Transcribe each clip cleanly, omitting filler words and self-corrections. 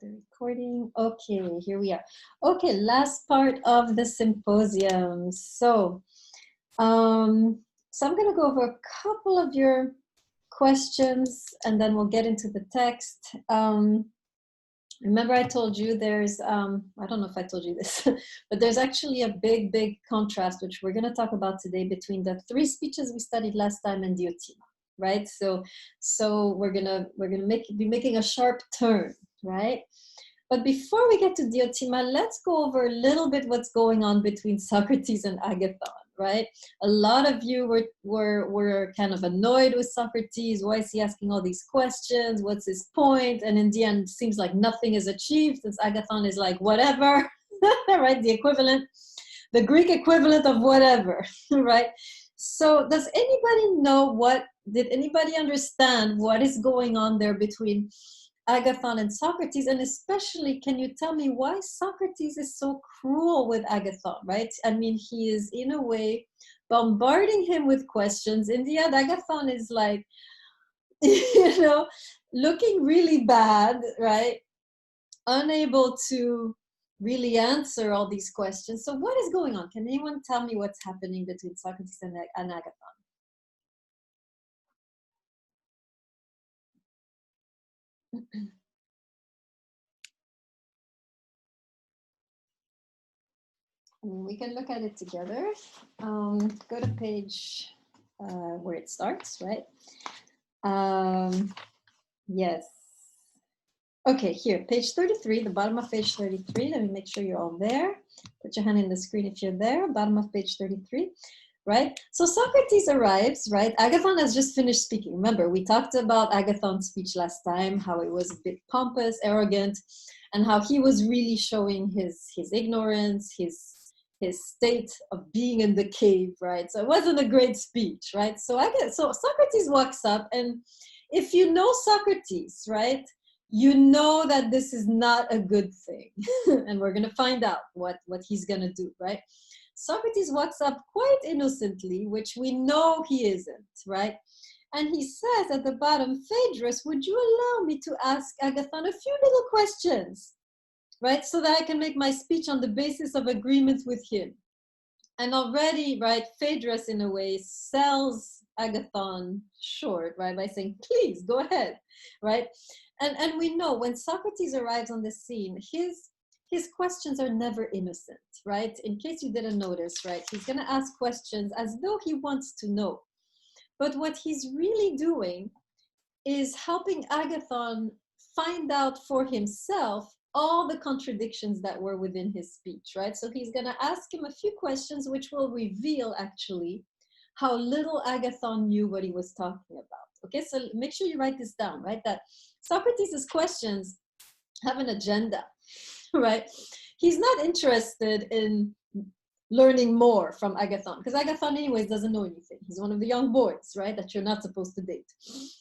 the recording. Okay, here we are. Okay, last part of the symposium. So I'm going to go over a couple of your questions and then we'll get into the text. Remember I told you there's, I don't know if I told you this, but there's actually a big contrast, which we're going to talk about today, between the 3 speeches we studied last time and Diotima, right? So we're gonna be making a sharp turn, right? But before we get to Diotima, let's go over a little bit what's going on between Socrates and Agathon, right? A lot of you were kind of annoyed with Socrates. Why is he asking all these questions? What's his point? And in the end, it seems like nothing is achieved, since Agathon is like, whatever, right? The Greek equivalent of whatever, right? So does anybody know did anybody understand what is going on there between Agathon and Socrates? And especially, can you tell me why Socrates is so cruel with Agathon, right? I mean, he is in a way bombarding him with questions. In the end, Agathon is like, looking really bad, right? Unable to really answer all these questions. So what is going on? Can anyone tell me what's happening between Socrates and Agathon? We can look at it together. Go to page where it starts, right? Yes. Okay, here, page 33, the bottom of page 33. Let me make sure you're all there. Put your hand in the screen if you're there, bottom of page 33. Right? So Socrates arrives, right? Agathon has just finished speaking. Remember, we talked about Agathon's speech last time, how it was a bit pompous, arrogant, and how he was really showing his ignorance, his state of being in the cave, right? So it wasn't a great speech, right? So Socrates walks up, and if you know Socrates, right, you know that this is not a good thing. And we're going to find out what he's going to do, right? Socrates walks up quite innocently, which we know he isn't, right? And he says at the bottom, Phaedrus, would you allow me to ask Agathon a few little questions, right? So that I can make my speech on the basis of agreements with him. And already, right, Phaedrus in a way sells Agathon short, right? By saying, please, go ahead, right? And we know when Socrates arrives on the scene, his questions are never innocent, right? In case you didn't notice, right? He's going to ask questions as though he wants to know. But what he's really doing is helping Agathon find out for himself all the contradictions that were within his speech, right? So he's going to ask him a few questions which will reveal actually how little Agathon knew what he was talking about. Okay, so make sure you write this down, right? That Socrates' questions have an agenda, right? He's not interested in learning more from Agathon, because Agathon anyways doesn't know anything. He's one of the young boys, right, that you're not supposed to date.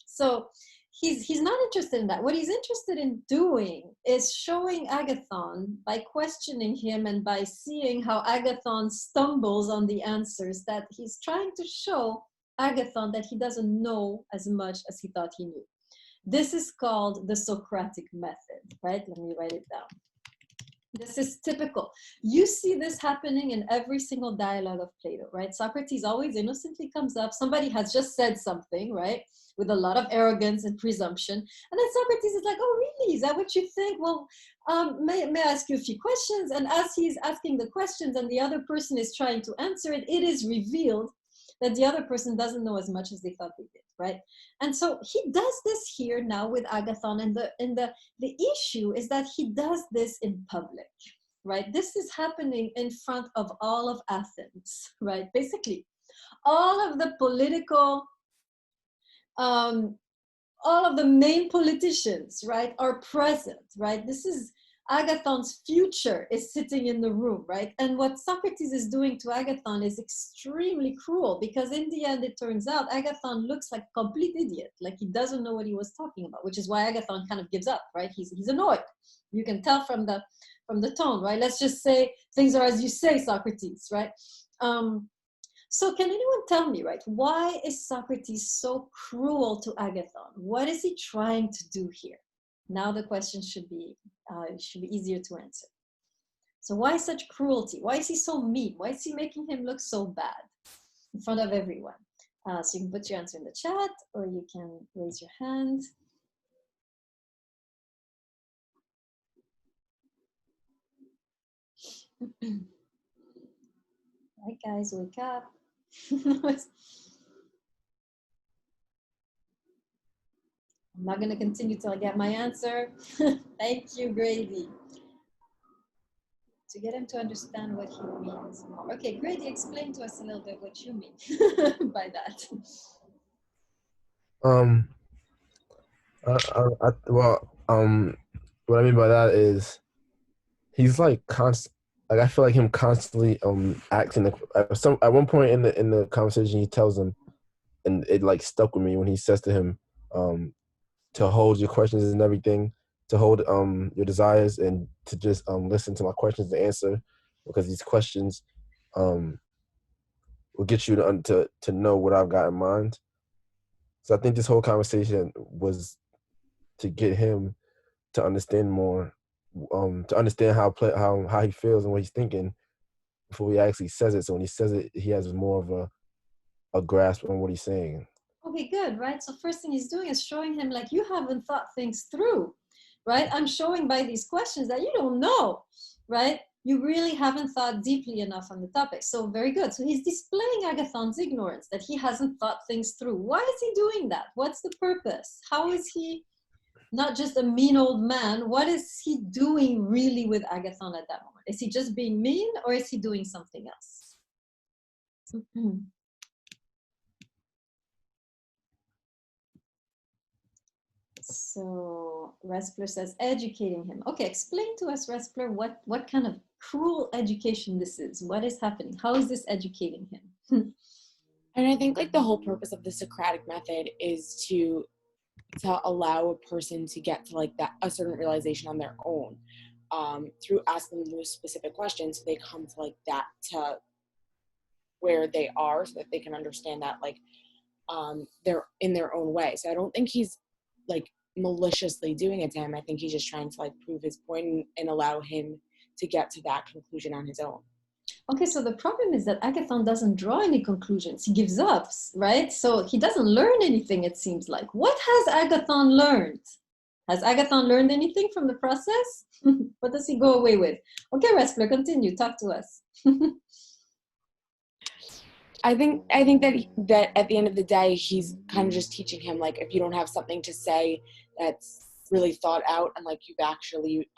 So he's not interested in that. What he's interested in doing is showing Agathon, by questioning him and by seeing how Agathon stumbles on the answers, that he's trying to show Agathon that he doesn't know as much as he thought he knew. This is called the Socratic method, right? Let me write it down. This is typical. You see this happening in every single dialogue of Plato, right? Socrates always innocently comes up. Somebody has just said something, right? With a lot of arrogance and presumption. And then Socrates is like, oh, really? Is that what you think? Well, may I ask you a few questions? And as he's asking the questions and the other person is trying to answer it, it is revealed that the other person doesn't know as much as they thought they did, right? And so he does this here now with Agathon, and the issue is that he does this in public, right? This is happening in front of all of Athens, right? Basically, all of the political, all of the main politicians, right, are present, right? This is Agathon's future is sitting in the room, right? And what Socrates is doing to Agathon is extremely cruel, because in the end, it turns out Agathon looks like a complete idiot, like he doesn't know what he was talking about, which is why Agathon kind of gives up, right? He's annoyed. You can tell from the tone, right? Let's just say things are as you say, Socrates, right? So can anyone tell me, right, why is Socrates so cruel to Agathon? What is he trying to do here? Now the question should be easier to answer. So why such cruelty? Why is he so mean? Why is he making him look so bad in front of everyone? So you can put your answer in the chat, or you can raise your hand. Right, guys, wake up. I'm not going to continue till I get my answer. Thank you, Grady. To get him to understand what he means more. Okay, Grady, explain to us a little bit what you mean by that. What I mean by that is he's like constant. Like I feel like him constantly acting. At one point in the conversation, he tells him, and it like stuck with me when he says to him, to hold your questions and everything, to hold your desires, and to just listen to my questions and answer, because these questions will get you to know what I've got in mind. So I think this whole conversation was to get him to understand more, to understand how he feels and what he's thinking before he actually says it. So when he says it, he has more of a grasp on what he's saying. Okay, good, right? So first thing he's doing is showing him like you haven't thought things through, right? I'm showing by these questions that you don't know, right? You really haven't thought deeply enough on the topic. So very good. So he's displaying Agathon's ignorance, that he hasn't thought things through. Why is he doing that? What's the purpose? How is he not just a mean old man? What is he doing really with Agathon at that moment? Is he just being mean, or is he doing something else? So Respler says educating him. Okay, explain to us, Respler, what kind of cruel education this is. What is happening? How is this educating him? And I think like the whole purpose of the Socratic method is to allow a person to get to like that a certain realization on their own, through asking them those specific questions. So they come to like that to where they are, so that they can understand that like they're in their own way. So I don't think he's like maliciously doing it to him. I think he's just trying to like prove his point and allow him to get to that conclusion on his own. Okay, so the problem is that Agathon doesn't draw any conclusions. He gives up, right? So he doesn't learn anything, it seems like. What has Agathon learned? Has Agathon learned anything from the process? What does he go away with? Okay, Respler, continue. Talk to us. I think that at the end of the day, he's kind of just teaching him like, if you don't have something to say that's really thought out and like you've actually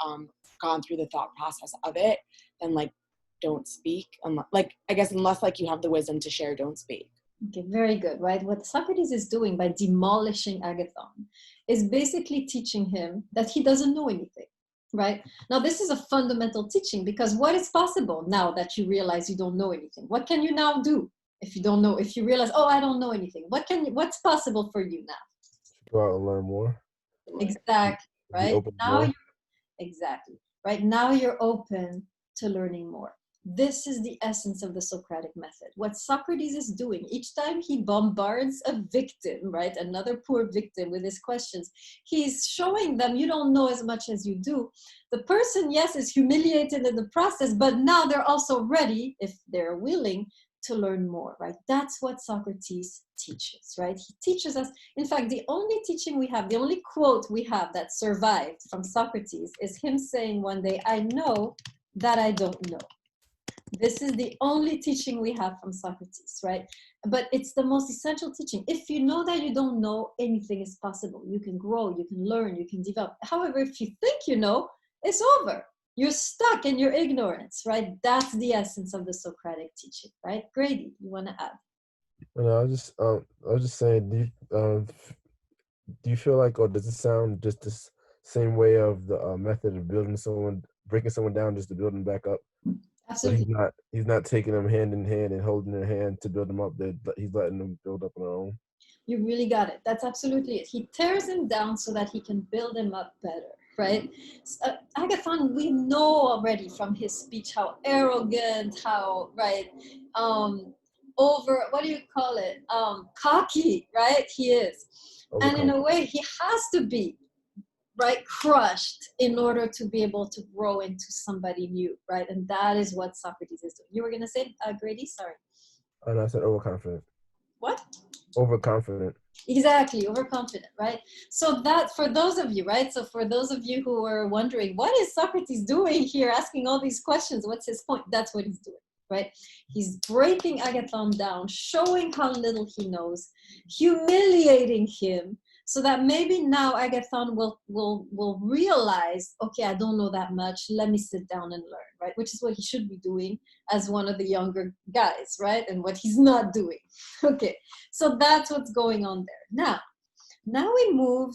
gone through the thought process of it, then like don't speak. Like I guess unless like you have the wisdom to share, don't speak. Okay, very good, right? What Socrates is doing by demolishing Agathon is basically teaching him that he doesn't know anything, right? Now, this is a fundamental teaching, because what is possible now that you realize you don't know anything? What can you now do if you don't know, if you realize, oh, I don't know anything? What's possible for you now? Go out and learn more. Exactly, right? Now, Exactly. Right now you're open to learning more. This is the essence of the Socratic method. What Socrates is doing each time he bombards a victim, right, another poor victim with his questions, he's showing them you don't know as much as you do. The person, yes, is humiliated in the process, but now they're also ready, if they're willing, to learn more, right? That's what Socrates teaches, right? He teaches us, in fact, the only teaching we have, the only quote we have that survived from Socrates is him saying one day, I know that I don't know. This is the only teaching we have from Socrates, right? But it's the most essential teaching. If you know that you don't know, anything is possible. You can grow, you can learn, you can develop. However, if you think you know, it's over. You're stuck in your ignorance, right? That's the essence of the Socratic teaching, right? Grady, you want to add? I was just saying, do you feel like, or does it sound just this same way of the method of breaking someone down just to build them back up? But Absolutely. he's not taking them hand in hand and holding their hand to build them up. He's letting them build up on their own. You really got it. That's absolutely it. He tears him down so that he can build him up better, right? Agathon, we know already from his speech how arrogant, how, right, over, what do you call it? Cocky, right? He is. And in a way, he has to be, right, crushed in order to be able to grow into somebody new, right? And that is what Socrates is doing. You were going to say, Grady, sorry. Oh, no, I said overconfident. What? Overconfident. Exactly, overconfident, right? So that, for those of you, right? So for those of you who are wondering, what is Socrates doing here, asking all these questions? What's his point? That's what he's doing, right? He's breaking Agathon down, showing how little he knows, humiliating him, so that maybe now Agathon will realize, okay, I don't know that much. Let me sit down and learn, right? Which is what he should be doing as one of the younger guys, right? And what he's not doing. Okay, so that's what's going on there. Now we move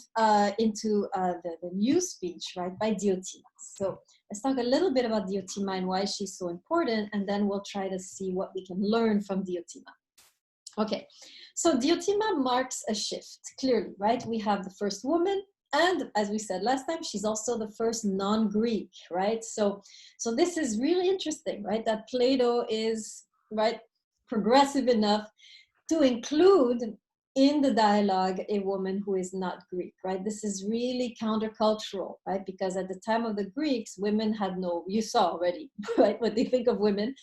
into the new speech, right, by Diotima. So let's talk a little bit about Diotima and why she's so important, and then we'll try to see what we can learn from Diotima. Okay, so Diotima marks a shift, clearly, right? We have the first woman, and as we said last time, she's also the first non-Greek, right? So this is really interesting, right? That Plato is, right, progressive enough to include in the dialogue a woman who is not Greek, right? This is really countercultural, right? Because at the time of the Greeks, women had no, you saw already, right, what they think of women.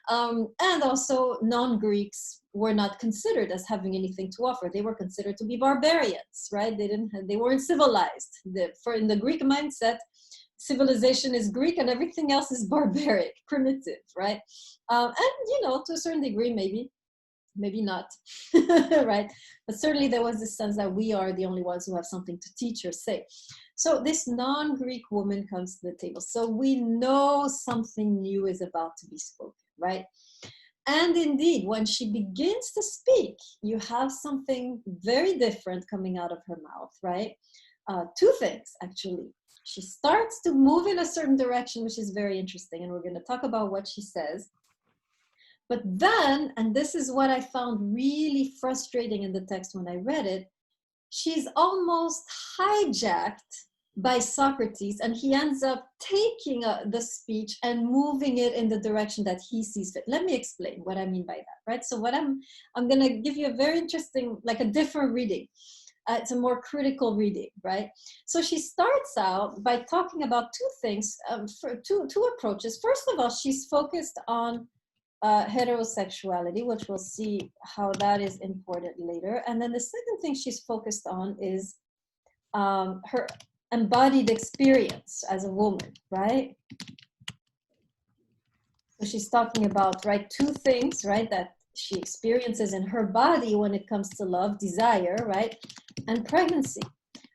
And also non-Greeks were not considered as having anything to offer. They were considered to be barbarians, right? They weren't civilized. In the Greek mindset, civilization is Greek and everything else is barbaric, primitive, right? And, you know, to a certain degree, maybe not, right? But certainly there was this sense that we are the only ones who have something to teach or say. So this non-Greek woman comes to the table. So we know something new is about to be spoken, right? And indeed, when she begins to speak, you have something very different coming out of her mouth, right? Two things, actually. She starts to move in a certain direction, which is very interesting. And we're going to talk about what she says. But then, and this is what I found really frustrating in the text when I read it, she's almost hijacked by Socrates, and he ends up taking the speech and moving it in the direction that he sees fit. Let me explain what I mean by that, right? So what I'm going to give you a very interesting, like a different reading. It's a more critical reading, right? So she starts out by talking about two things, two approaches. First of all, she's focused on heterosexuality, which we'll see how that is important later. And then the second thing she's focused on is her embodied experience as a woman, right? So she's talking about, right, two things, right, that she experiences in her body when it comes to love, desire, right, and pregnancy.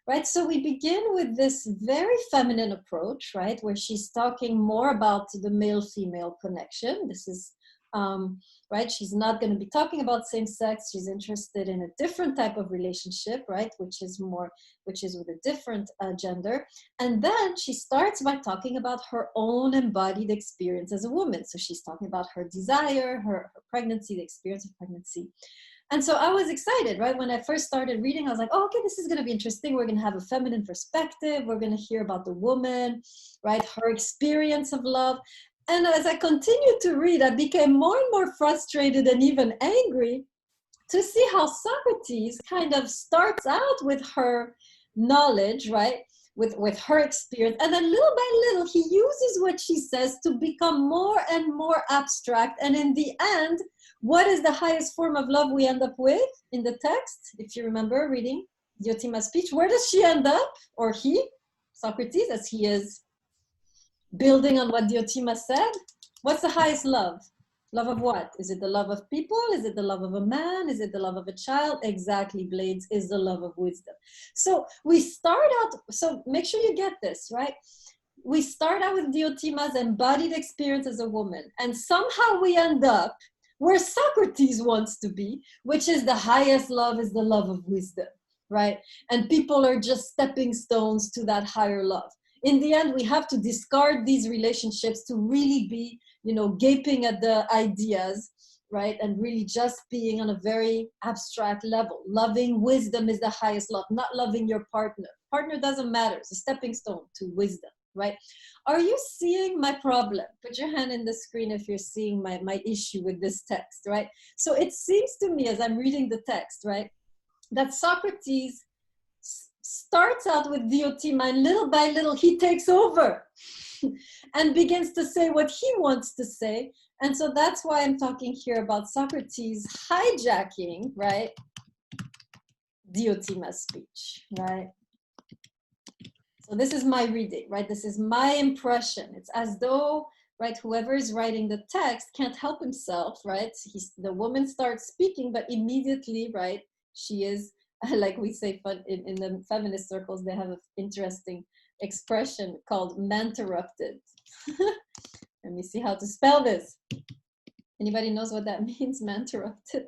Right, so we begin with this very feminine approach, right, where she's talking more about the male-female connection. This is, right, she's not going to be talking about same-sex. She's interested in a different type of relationship, right, which is with a different gender. And then she starts by talking about her own embodied experience as a woman. So she's talking about her desire, her pregnancy, the experience of pregnancy. And so I was excited, right? When I first started reading, I was like, oh, okay, this is going to be interesting. We're going to have a feminine perspective. We're going to hear about the woman, right? Her experience of love. And as I continued to read, I became more and more frustrated and even angry to see how Socrates kind of starts out with her knowledge, right? With her experience. And then little by little, he uses what she says to become more and more abstract. And in the end, what is the highest form of love we end up with in the text? If you remember reading Diotima's speech, where does she end up? Or he, Socrates, as he is building on what Diotima said? What's the highest love? Love of what? Is it the love of people? Is it the love of a man? Is it the love of a child? Exactly, Blades, is the love of wisdom. So we start out, so make sure you get this, right? We start out with Diotima's embodied experience as a woman, and somehow we end up where Socrates wants to be, which is the highest love is the love of wisdom, right? And people are just stepping stones to that higher love. In the end, we have to discard these relationships to really be, you know, gaping at the ideas, right? And really just being on a very abstract level. Loving wisdom is the highest love, not loving your partner. Partner doesn't matter, it's a stepping stone to wisdom, right? Are you seeing my problem? Put your hand in the screen if you're seeing my issue with this text, right? So it seems to me as I'm reading the text, right, that Socrates starts out with Diotima, and little by little he takes over and begins to say what he wants to say. And so that's why I'm talking here about Socrates hijacking, right, Diotima's speech, right? So this is my reading, right? This is my impression. It's as though, right, whoever is writing the text can't help himself, right? The woman starts speaking, but immediately, right, she is, like we say in the feminist circles, they have an interesting expression called man-interrupted. Let me see how to spell this. Anybody knows what that means, man-interrupted?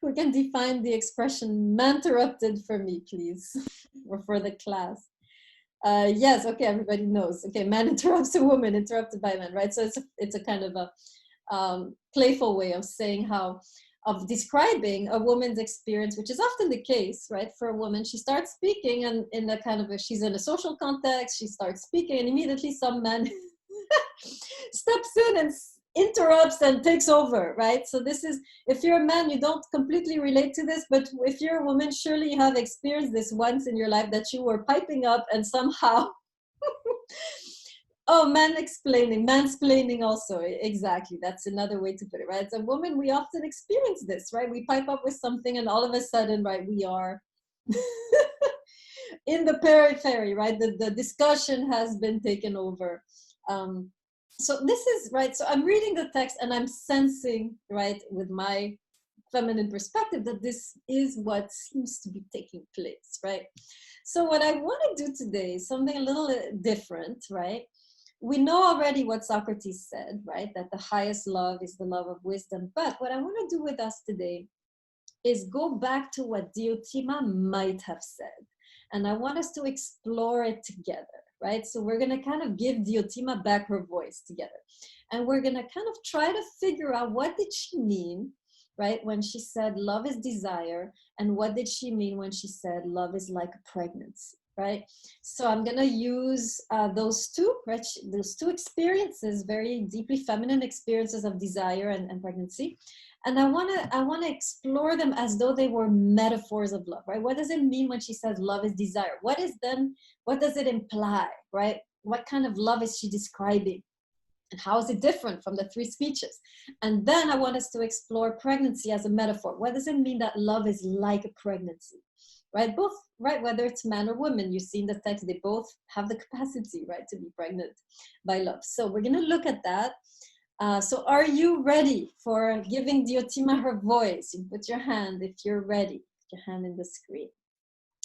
Who can define the expression man-interrupted for me, please, or for the class? Yes, okay, everybody knows. Okay, man interrupts a woman, interrupted by man, right? So it's a kind of a playful way of saying of describing a woman's experience, which is often the case, right? For a woman, she starts speaking, and in a kind of she's in a social context, she starts speaking, and immediately some man steps in and interrupts and takes over, right? So this is, if you're a man, you don't completely relate to this, but if you're a woman, surely you have experienced this once in your life, that you were piping up and somehow oh, mansplaining also, exactly, that's another way to put it, right? As a woman, we often experience this, right? We pipe up with something and all of a sudden, right, we are in the periphery, right? The discussion has been taken over. So this is, right, so I'm reading the text and I'm sensing, right, with my feminine perspective, that this is what seems to be taking place, right? So what I want to do today is something a little different, right? We know already what Socrates said, right? That the highest love is the love of wisdom. But what I want to do with us today is go back to what Diotima might have said. And I want us to explore it together, right? So we're going to kind of give Diotima back her voice together. And we're going to kind of try to figure out, what did she mean, right, when she said love is desire, and what did she mean when she said love is like a pregnancy, right? So I'm going to use those two experiences, very deeply feminine experiences of desire and pregnancy. And I want to explore them as though they were metaphors of love, right? What does it mean when she says love is desire? What does it imply, right? What kind of love is she describing? And how is it different from the three speeches? And then I want us to explore pregnancy as a metaphor. What does it mean that love is like a pregnancy, right? Both, right? Whether it's man or woman, you see in the text, they both have the capacity, right, to be pregnant by love. So we're going to look at that. So are you ready for giving Diotima her voice? You put your hand if you're ready. Put your hand in the screen.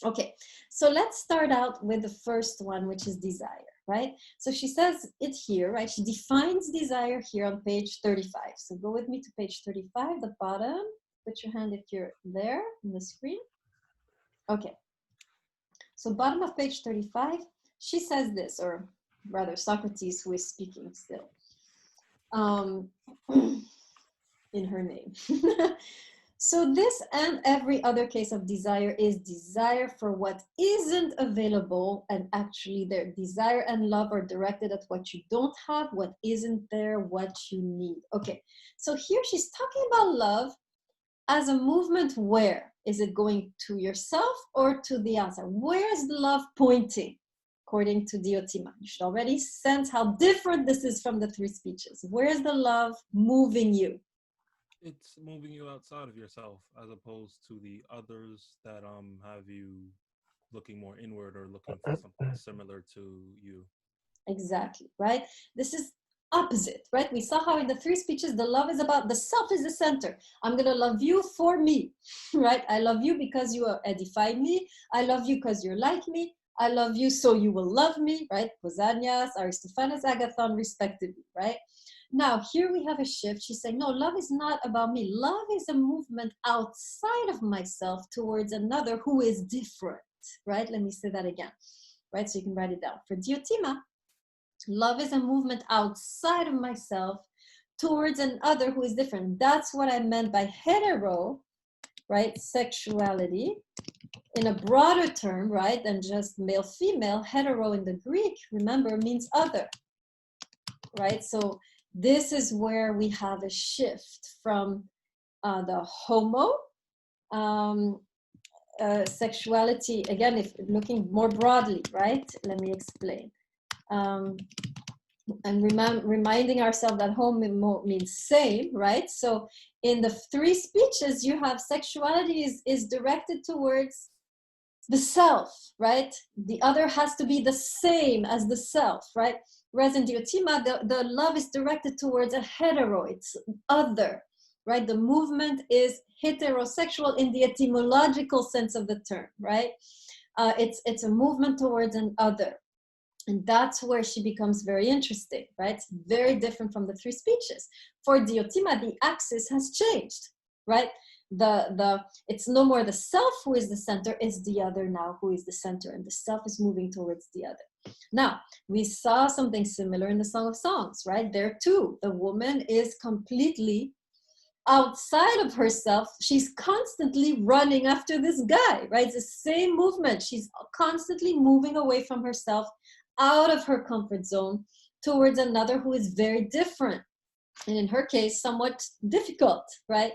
Okay, so let's start out with the first one, which is desire, right? So she says it here, right? She defines desire here on page 35. So go with me to page 35, the bottom. Put your hand if you're there in the screen. Okay, so bottom of page 35, she says this, or rather Socrates, who is speaking still. In her name. So this and every other case of desire is desire for what isn't available, and actually their desire and love are directed at what you don't have, what isn't there, what you need. Okay, so here she's talking about love as a movement. Where is it going, to yourself or to the outside? Where is the love pointing? According to Diotima, you should already sense how different this is from the three speeches. Where is the love moving you? It's moving you outside of yourself, as opposed to the others that have you looking more inward or looking for something similar to you. Exactly, right? This is opposite, right? We saw how in the three speeches, the love is about the self is the center. I'm going to love you for me, right? I love you because you edify me. I love you because you're like me. I love you so you will love me, right? Pausanias, Aristophanes, Agathon, respectively, right? Now, here we have a shift. She's saying, no, love is not about me. Love is a movement outside of myself towards another who is different, right? Let me say that again, right? So you can write it down. For Diotima, love is a movement outside of myself towards another who is different. That's what I meant by hetero, right? Sexuality. In a broader term, right, than just male-female, hetero in the Greek, remember, means other, right? So this is where we have a shift from the homo, sexuality, again, if looking more broadly, right? Let me explain. And reminding ourselves that homo means same, right? So in the three speeches, you have sexuality is directed towards the self, right? The other has to be the same as the self, right? Whereas in Diotima, the love is directed towards a hetero, it's other, right? The movement is heterosexual in the etymological sense of the term, right? It's a movement towards an other. And that's where she becomes very interesting, right? It's very different from the three speeches. For Diotima, the axis has changed, right? It's no more the self who is the center, it's the other now who is the center, and the self is moving towards the other. Now, we saw something similar in the Song of Songs, right? There too, the woman is completely outside of herself. She's constantly running after this guy, right? It's the same movement. She's constantly moving away from herself, out of her comfort zone, towards another who is very different. And in her case, somewhat difficult, right?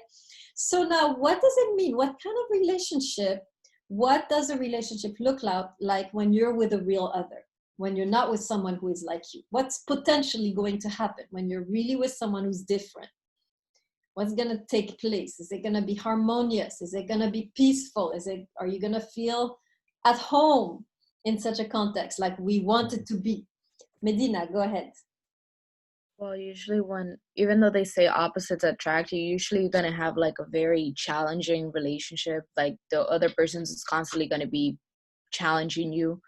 So now what does it mean? What kind of relationship, what does a relationship look like when you're with a real other? When you're not with someone who is like you? What's potentially going to happen when you're really with someone who's different? What's going to take place? Is it going to be harmonious? Is it going to be peaceful? Are you going to feel at home in such a context like we want it to be? Medina, go ahead. Well, usually even though they say opposites attract, you're usually going to have like a very challenging relationship. Like the other person is constantly going to be challenging you.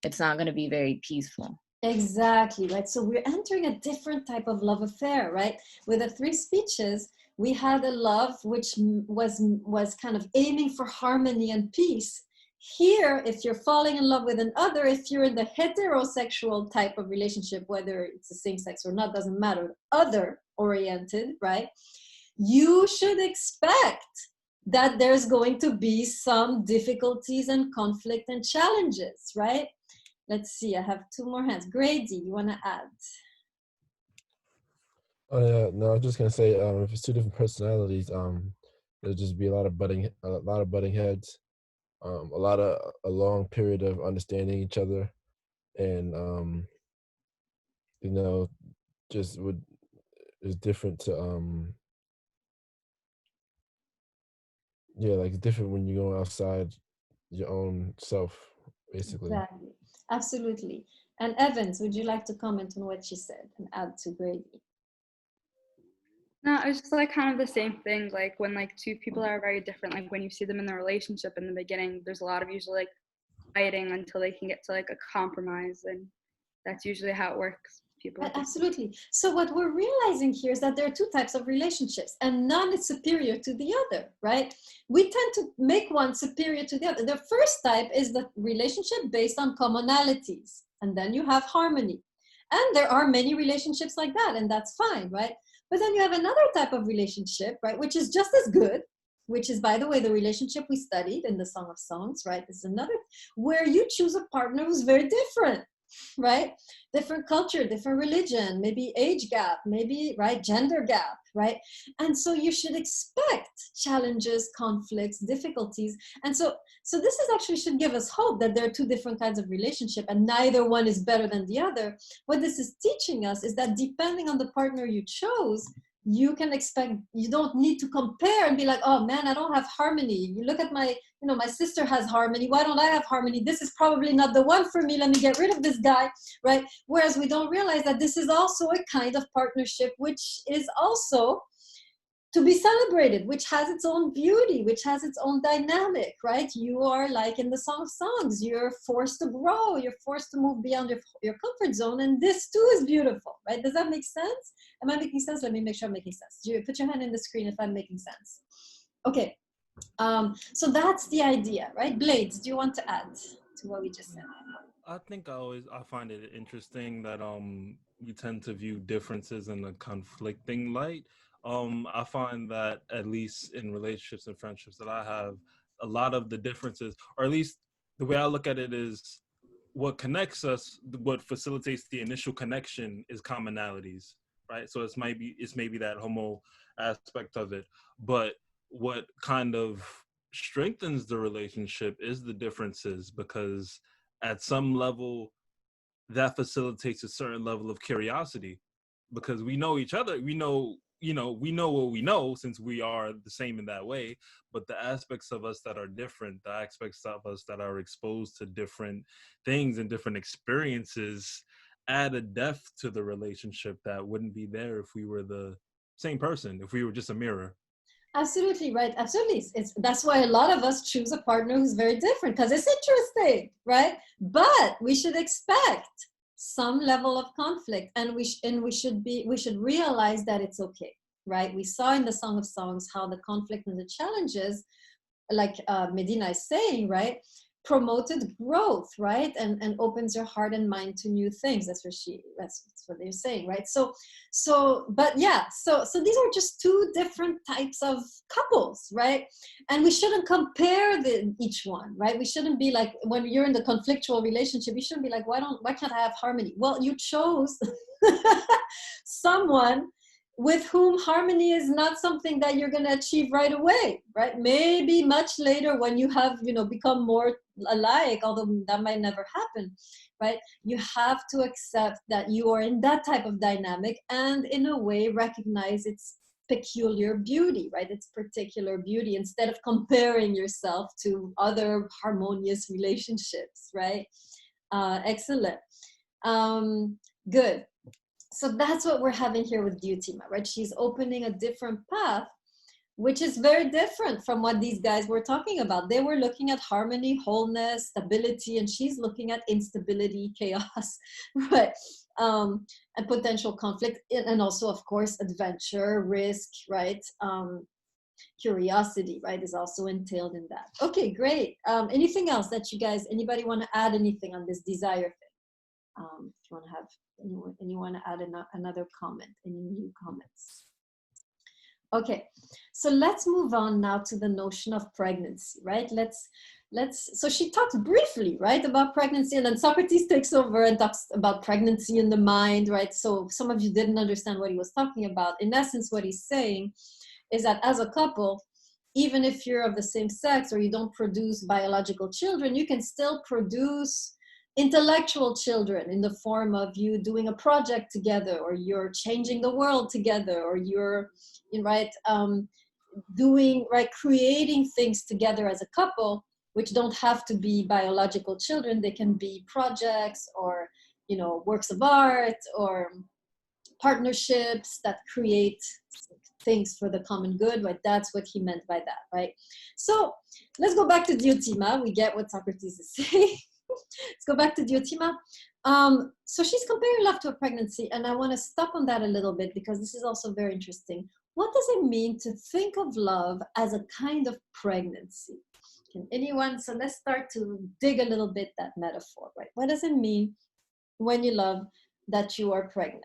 It's not going to be very peaceful. Exactly, right? So we're entering a different type of love affair, right? With the three speeches, we had a love which was kind of aiming for harmony and peace. Here, if you're falling in love with another, if you're in the heterosexual type of relationship, whether it's the same sex or not, doesn't matter, other oriented, right? You should expect that there's going to be some difficulties and conflict and challenges, right? Let's see, I have two more hands. Grady, you want to add? Oh yeah, no, I was just gonna say, if it's two different personalities, there'll just be a lot of butting heads, a long period of understanding each other, and you know, just would is different to yeah, like it's different when you go outside your own self, basically. Exactly, absolutely. And Evans, would you like to comment on what she said and add to Grady? No, it's just like kind of the same thing. Like when like two people are very different, like when you see them in the relationship in the beginning, there's a lot of usually like fighting until they can get to like a compromise, and that's usually how it works. People Absolutely. So what we're realizing here is that there are two types of relationships and none is superior to the other, right? We tend to make one superior to the other. The first type is the relationship based on commonalities, and then you have harmony. And there are many relationships like that, and that's fine, right? But then you have another type of relationship, right, which is just as good, which is, by the way, the relationship we studied in the Song of Songs, right? This is another, where you choose a partner who's very different, right? Different culture, different religion, maybe age gap, maybe, right, gender gap, right? And so you should expect challenges, conflicts, difficulties. And so this is actually should give us hope that there are two different kinds of relationship and neither one is better than the other. What this is teaching us is that depending on the partner you chose, you can expect, you don't need to compare and be like, oh man, I don't have harmony. You look at my, my sister has harmony. Why don't I have harmony? This is probably not the one for me. Let me get rid of this guy, right? Whereas we don't realize that this is also a kind of partnership, which is also to be celebrated, which has its own beauty, which has its own dynamic, right? You are like in the Song of Songs, you're forced to grow, you're forced to move beyond your comfort zone, and this too is beautiful, right? Does that make sense? Am I making sense? Let me make sure I'm making sense. You put your hand in the screen if I'm making sense. Okay, so that's the idea, right? Blades, do you want to add to what we just said? I think I find it interesting that we tend to view differences in a conflicting light. I find that at least in relationships and friendships that I have, a lot of the differences, or at least the way I look at it is, what connects us, what facilitates the initial connection is commonalities, right? So it's maybe that homo aspect of it, but what kind of strengthens the relationship is the differences, because at some level that facilitates a certain level of curiosity, because we know each other, we know, we know what we know, since we are the same in that way. But the aspects of us that are different, the aspects of us that are exposed to different things and different experiences, add a depth to the relationship that wouldn't be there if we were the same person, if we were just a mirror. Absolutely right. Absolutely. That's why a lot of us choose a partner who's very different, because it's interesting, right? But we should expect some level of conflict, and we should realize that it's okay, right? We saw in the Song of Songs how the conflict and the challenges, like Medina is saying, right, promoted growth, right, and opens your heart and mind to new things. That's what they're saying, right? So these are just two different types of couples, right? And we shouldn't compare each one, right? We shouldn't be like, when you're in the conflictual relationship, you shouldn't be like, why can't I have harmony? Well, you chose someone with whom harmony is not something that you're going to achieve right away, right? Maybe much later, when you have, become more alike, although that might never happen, right? You have to accept that you are in that type of dynamic, and in a way recognize its peculiar beauty, right? Its particular beauty, instead of comparing yourself to other harmonious relationships, right? Excellent. Good. So that's what we're having here with Diotima, right? She's opening a different path, which is very different from what these guys were talking about. They were looking at harmony, wholeness, stability, and she's looking at instability, chaos, right? And potential conflict, and also, of course, adventure, risk, right? Curiosity, right, is also entailed in that. Okay, great. Anything else that anybody want to add anything on this desire thing? If you want to have anyone to add another comment, any new comments? Okay, so let's move on now to the notion of pregnancy, right? So she talks briefly, right, about pregnancy, and then Socrates takes over and talks about pregnancy in the mind, right? So some of you didn't understand what he was talking about. In essence, what he's saying is that as a couple, even if you're of the same sex or you don't produce biological children, you can still produce intellectual children in the form of you doing a project together, or you're changing the world together, or you're creating things together as a couple, which don't have to be biological children. They can be projects, or works of art, or partnerships that create things for the common good, right? That's what he meant by that, right? So let's go back to Diotima. We get what Socrates is saying. Let's go back to Diotima. So she's comparing love to a pregnancy, and I want to stop on that a little bit, because this is also very interesting. What does it mean to think of love as a kind of pregnancy? Can anyone? So let's start to dig a little bit that metaphor, right? What does it mean when you love that you are pregnant?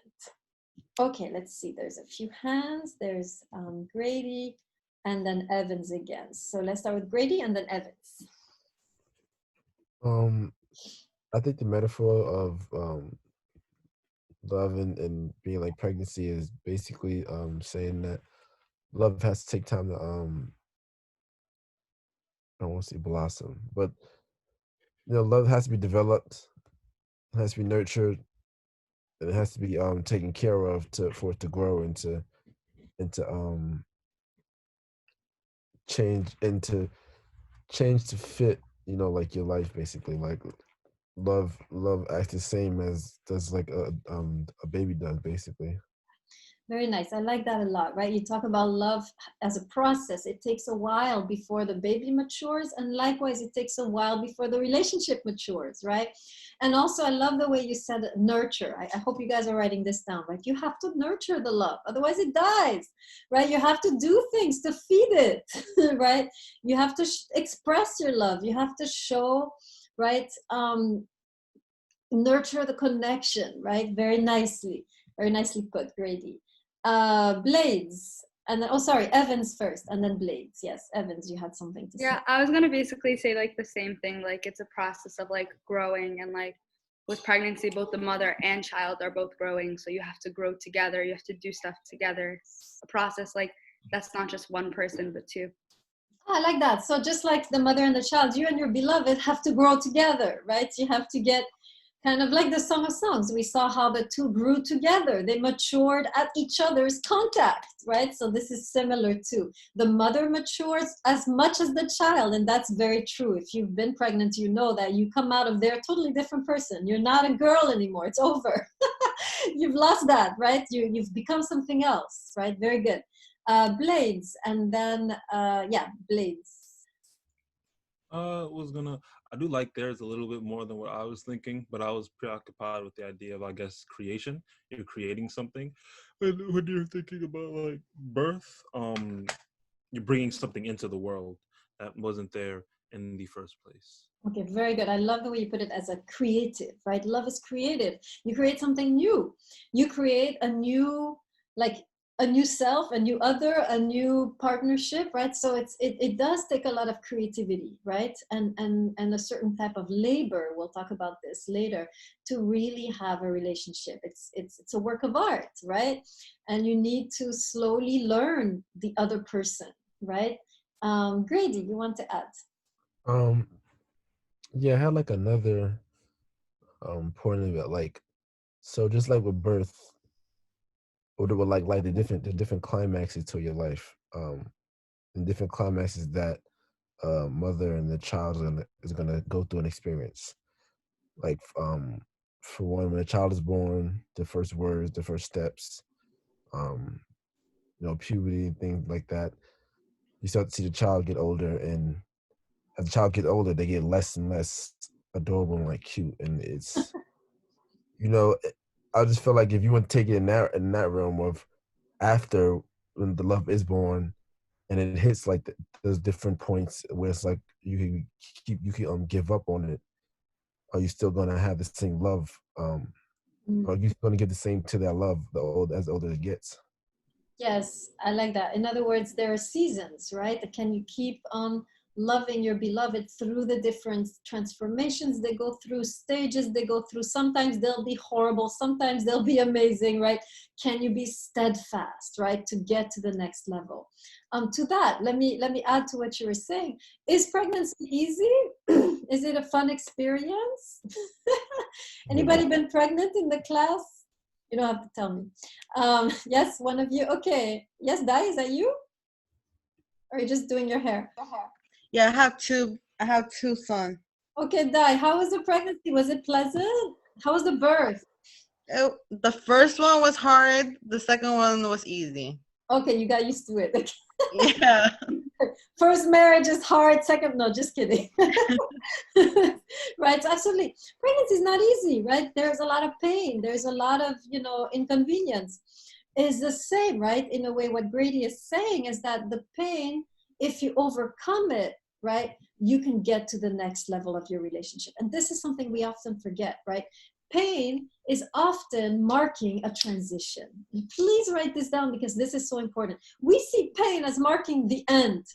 Okay, let's see. There's a few hands. There's Grady, and then Evans again. So let's start with Grady and then Evans. I think the metaphor of love and being like pregnancy is basically saying that love has to take time to I don't want to say blossom, but love has to be developed, has to be nurtured, and it has to be taken care of for it to grow into change to fit like your life, basically. Like love acts the same as does like a baby does, basically. Very nice. I like that a lot, right? You talk about love as a process. It takes a while before the baby matures, and likewise, it takes a while before the relationship matures, right? And also, I love the way you said nurture. I hope you guys are writing this down, right? You have to nurture the love, otherwise it dies, right? You have to do things to feed it, right? You have to express your love. You have to show, right? Nurture the connection, right? Very nicely put, Grady. Blades, and then, Evans first, and then Blades. Yes, Evans, you had something to say. Yeah, I was gonna basically say like the same thing. Like it's a process of like growing, and like with pregnancy, both the mother and child are both growing. So you have to grow together. You have to do stuff together. It's a process like that's not just one person, but two. I like that. So just like the mother and the child, you and your beloved have to grow together, right? You have to get kind of like the Song of Songs. We saw how the two grew together. They matured at each other's contact, right? So this is similar too. The mother matures as much as the child, and that's very true. If you've been pregnant, you know that you come out of there a totally different person. You're not a girl anymore. It's over. You've lost that, right? You've become something else, right? Very good. Blades, and then yeah, blades. Was gonna. I do like theirs a little bit more than what I was thinking, but I was preoccupied with the idea of, I guess, creation. You're creating something, and when you're thinking about like birth, you're bringing something into the world that wasn't there in the first place. Okay, very good. I love the way you put it as a creative, right? Love is creative. You create something new. You create a new, like a new self, a new other, a new partnership, right? So it does take a lot of creativity, right? And a certain type of labor. We'll talk about this later, to really have a relationship. It's a work of art, right? And you need to slowly learn the other person, right? Grady, you want to add? Yeah, I had like another point of it, like, so just like with birth, or with like the different climaxes to your life, and different climaxes that mother and the child is gonna go through an experience. Like for one, when a child is born, the first words, the first steps, um, puberty and things like that. You start to see the child get older, and as the child gets older, they get less and less adorable and like cute, and it's you know, I just feel like if you want to take it in that realm of after when the love is born, and it hits like those different points where it's like you can give up on it. Are you still gonna have the same love? Are you gonna give the same to that love as the older it gets? Yes, I like that. In other words, there are seasons, right? Can you keep on loving your beloved through the different transformations they go through, stages they go through? Sometimes they'll be horrible, sometimes they'll be amazing, right? Can you be steadfast, right, to get to the next level? To that, let me add to what you were saying. Is pregnancy easy? Is it a fun experience? Anybody been pregnant in the class? You don't have to tell me. Yes, one of you. Okay. Yes, Dai, is that you? Or are you just doing your hair? Yeah, I have two sons. Okay, Dai, how was the pregnancy? Was it pleasant? How was the birth? The first one was hard. The second one was easy. Okay, you got used to it. Yeah. First marriage is hard. Second, no, just kidding. Right, so absolutely. Pregnancy is not easy, right? There's a lot of pain. There's a lot of, inconvenience. Is the same, right? In a way, what Grady is saying is that the pain, if you overcome it, right, you can get to the next level of your relationship. And this is something we often forget, right? Pain is often marking a transition. Please write this down because this is so important. We see pain as marking the end,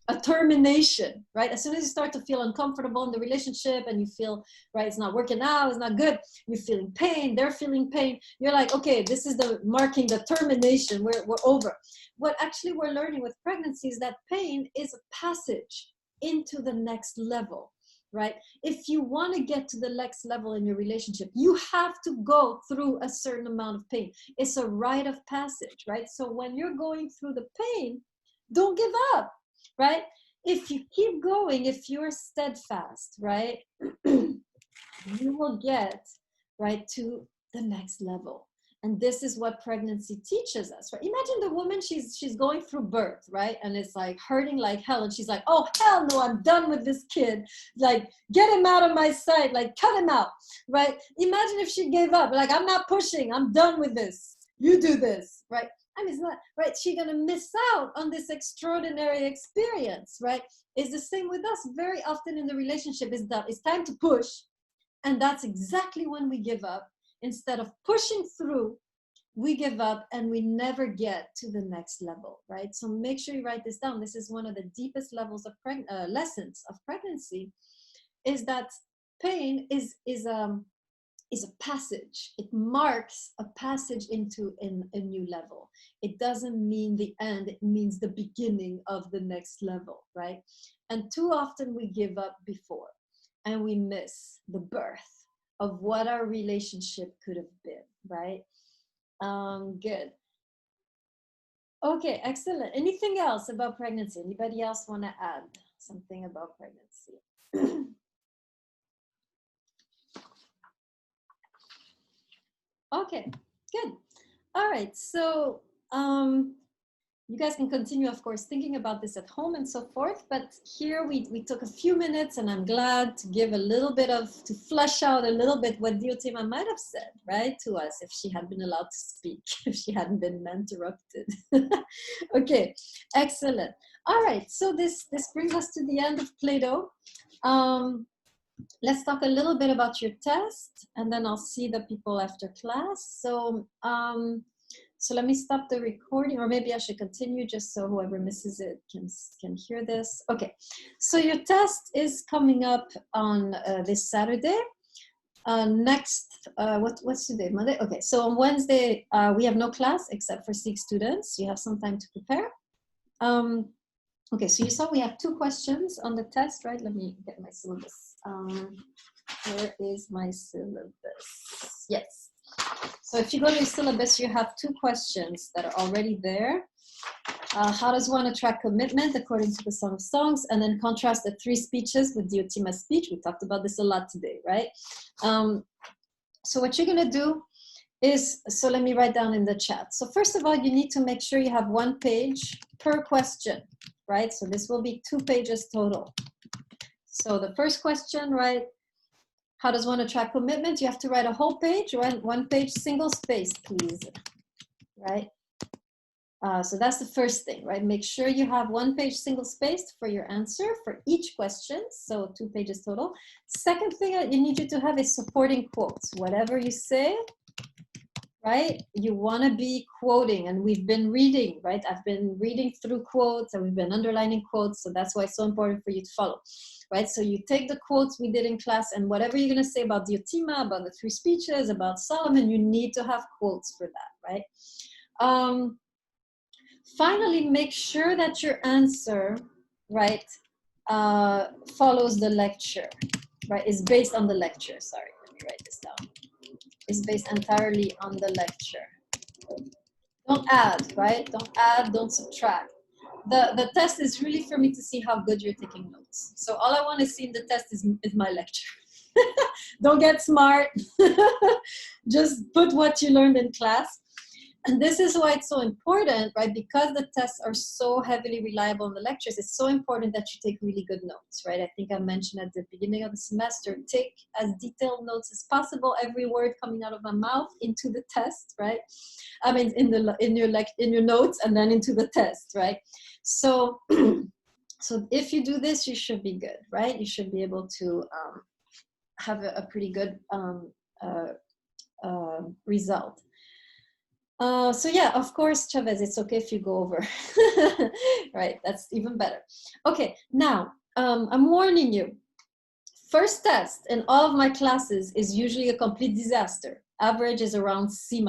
a termination, right? As soon as you start to feel uncomfortable in the relationship and you feel, right, it's not working out, it's not good, you're feeling pain, they're feeling pain, you're like, okay, this is the marking the termination, we're over. What actually we're learning with pregnancy is that pain is a passage into the next level, right? If you want to get to the next level in your relationship, you have to go through a certain amount of pain. It's a rite of passage, right? So when you're going through the pain, don't give up, right? If you keep going, if you're steadfast, right, you will get, right, to the next level. And this is what pregnancy teaches us, right? Imagine the woman, she's going through birth, right? And it's like hurting like hell. And she's like, oh, hell no, I'm done with this kid. Like, get him out of my sight. Like, cut him out, right? Imagine if she gave up. Like, I'm not pushing. I'm done with this. You do this, right? I mean, it's not, right? She's going to miss out on this extraordinary experience, right? It's the same with us. Very often in the relationship is that it's time to push. And that's exactly when we give up. Instead of pushing through, we give up and we never get to the next level, right? So make sure you write this down. This is one of the deepest levels of lessons of pregnancy, is that pain is is a passage. It marks a passage into a new level. It doesn't mean the end, it means the beginning of the next level, right? And too often we give up before and we miss the birth of what our relationship could have been, right? Good. Okay, excellent. Anything else about pregnancy? Anybody else want to add something about pregnancy? Okay, good. All right, so you guys can continue, of course, thinking about this at home and so forth, but here we took a few minutes and I'm glad to give a little bit of, to flesh out a little bit what Diotima might have said, right, to us if she had been allowed to speak, if she hadn't been interrupted. Okay, excellent. All right, so this brings us to the end of Plato. Let's talk a little bit about your test, and then I'll see the people after class. So, so let me stop the recording, or maybe I should continue just so whoever misses it can hear this. Okay, so your test is coming up on this Saturday. What's today? Monday? Okay, so on Wednesday, we have no class except for 6 students. You have some time to prepare. Okay, so you saw we have 2 questions on the test, right? Let me get my syllabus. Where is my syllabus? Yes. So if you go to your syllabus, you have 2 questions that are already there. How does one attract commitment according to the Song of Songs? And then contrast the 3 speeches with Diotima's speech. We talked about this a lot today, right? So what you're gonna do is, so let me write down in the chat. So first of all, you need to make sure you have 1 page per question, right? So this will be 2 pages total. So the first question, right? How does one attract commitment? You have to write a whole page, right? 1 page, single space, please, right? So that's the first thing, right? Make sure you have 1 page single spaced for your answer for each question. So 2 pages total. Second thing you need you to have is supporting quotes. Whatever you say, right? You want to be quoting, and we've been reading, right? I've been reading through quotes and we've been underlining quotes. So that's why it's so important for you to follow, right? So you take the quotes we did in class, and whatever you're going to say about Diotima, about the 3 speeches, about Solomon, you need to have quotes for that, right? Finally, make sure that your answer, right, follows the lecture, right? Is based on the lecture. Sorry, let me write this down. Is based entirely on the lecture. Don't add, right? Don't add, don't subtract. The test is really for me to see how good you're taking notes. So all I want to see in the test is my lecture. Don't get smart. Just put what you learned in class. And this is why it's so important, right? Because the tests are so heavily reliable on the lectures, it's so important that you take really good notes, right? I think I mentioned at the beginning of the semester, take as detailed notes as possible, every word coming out of my mouth into the test, right? I mean, in your notes and then into the test, right? So, so if you do this, you should be good, right? You should be able to have a pretty good result. So yeah, of course, Chavez, it's okay if you go over. Right, that's even better. Okay, now, I'm warning you. First test in all of my classes is usually a complete disaster. Average is around C-,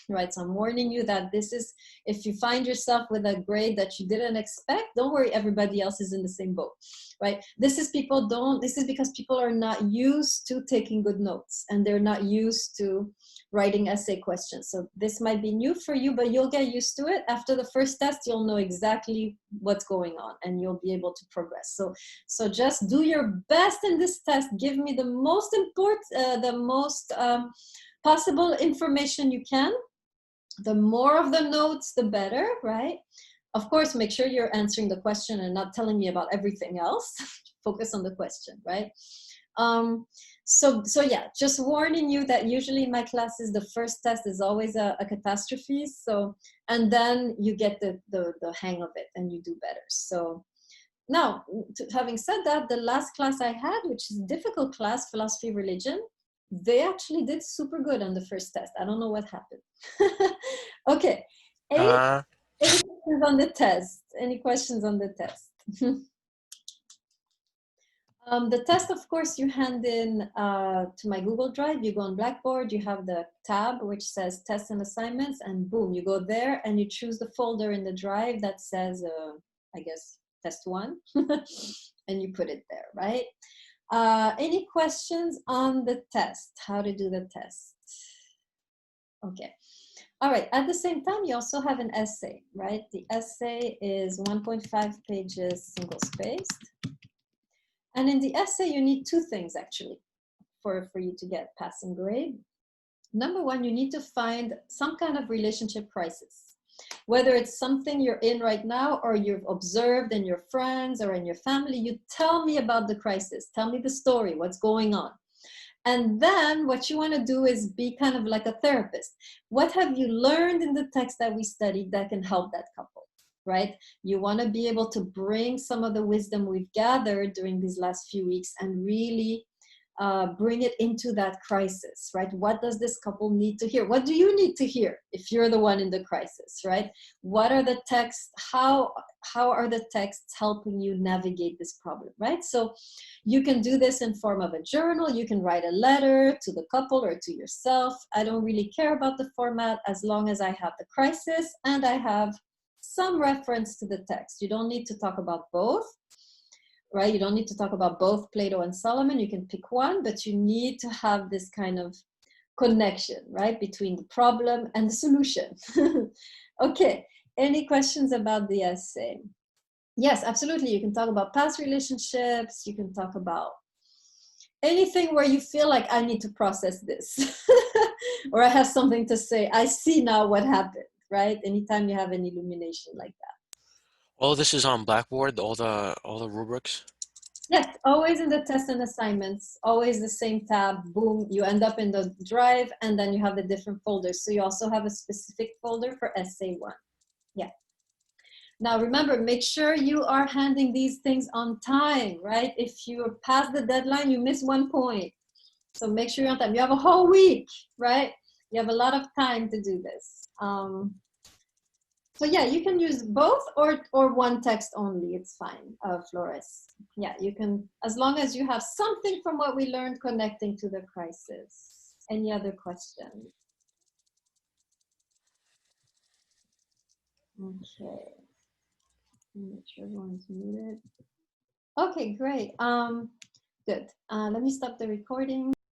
right? So I'm warning you that this is, if you find yourself with a grade that you didn't expect, don't worry, everybody else is in the same boat, right? This is because people are not used to taking good notes and they're not used to writing essay questions. So this might be new for you, but you'll get used to it. After the first test, you'll know exactly what's going on and you'll be able to progress. So just do your best in this test. Give me the most possible information you can. The more of the notes, the better, right? Of course, make sure you're answering the question and not telling me about everything else. Focus on the question, right? So yeah, just warning you that usually in my classes, the first test is always a catastrophe. So, and then you get the hang of it and you do better. So now, having said that, the last class I had, which is a difficult class, philosophy, religion, they actually did super good on the first test. I don't know what happened. Okay, any questions on the test? Any questions on the test? The test, of course, you hand in to my Google Drive. You go on Blackboard, you have the tab which says tests and assignments, and boom, you go there and you choose the folder in the drive that says, I guess, test 1, and you put it there, right? Any questions on the test? How to do the test? Okay. All right. At the same time, you also have an essay, right? The essay is 1.5 pages, single-spaced. And in the essay, you need 2 things, actually, for you to get passing grade. Number 1, you need to find some kind of relationship crisis. Whether it's something you're in right now or you've observed in your friends or in your family, you tell me about the crisis. Tell me the story, what's going on. And then what you want to do is be kind of like a therapist. What have you learned in the text that we studied that can help that couple, right? You want to be able to bring some of the wisdom we've gathered during these last few weeks and really bring it into that crisis, right? What does this couple need to hear? What do you need to hear if you're the one in the crisis, right? What are the texts? How are the texts helping you navigate this problem, right? So you can do this in form of a journal. You can write a letter to the couple or to yourself. I don't really care about the format as long as I have the crisis and I have some reference to the text. You don't need to talk about both. Right? You don't need to talk about both Plato and Solomon. You can pick one, but you need to have this kind of connection, right? Between the problem and the solution. Okay. Any questions about the essay? Yes, absolutely. You can talk about past relationships. You can talk about anything where you feel like I need to process this or I have something to say. I see now what happened, right? Anytime you have an illumination like that. All this is on Blackboard, all the rubrics? Yes, always in the tests and assignments, always the same tab, boom, you end up in the drive and then you have the different folders. So you also have a specific folder for essay 1. Yeah. Now remember, make sure you are handing these things on time, right? If you're past the deadline, you miss 1 point. So make sure you're on time. You have a whole week, right? You have a lot of time to do this. So yeah, you can use both or one text only. It's fine, Flores. Yeah, you can, as long as you have something from what we learned connecting to the crisis. Any other questions? Okay. Make sure everyone's muted. Okay, great. Good. Let me stop the recording.